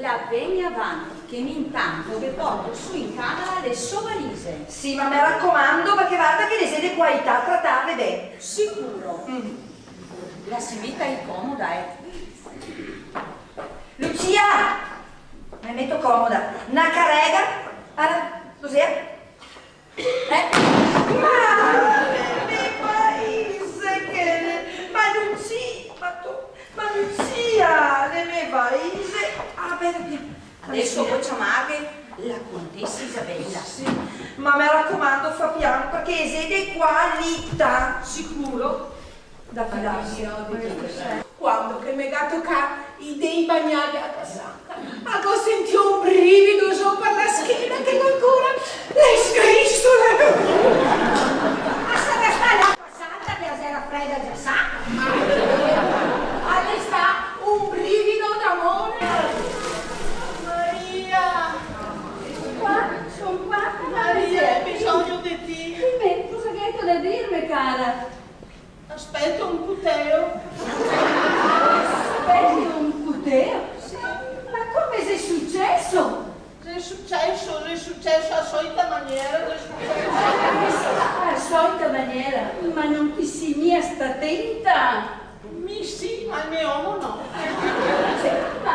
Ella vieni avanti, che intanto vi porto su in camera le sue valigie. Sì, ma mi raccomando, perché guarda che le siete qua a trattarle bene. Sicuro. La si vita è comoda, Lucia! Mi metto comoda. Una carrega? Allora, così? Le paese che... Ma Lucia, le mie paese... Ah, bene. Adesso vuoi chiamare la contessa Isabella? Sì, ma mi raccomando, fa piano, perché siete qualità. Sicuro? Da fidarsi. Quando che mi ha toccato i dei bagnati a casacca, ho sentito un brivido su per la schiena che ancora le scristole. Ma sarà stata la passata che era fredda già sa? Alle sta un brivido d'amore. Maria! Sono qua. Maria, ho bisogno di te. Beh, cosa che hai da dirmi, cara? Aspetta un puteo. Aspetti un puteo? Ma come sei successo? È successo a solita maniera. La solita maniera, ma non ti si mia sta attenta. Mi sì, ma il mio uomo no. Ma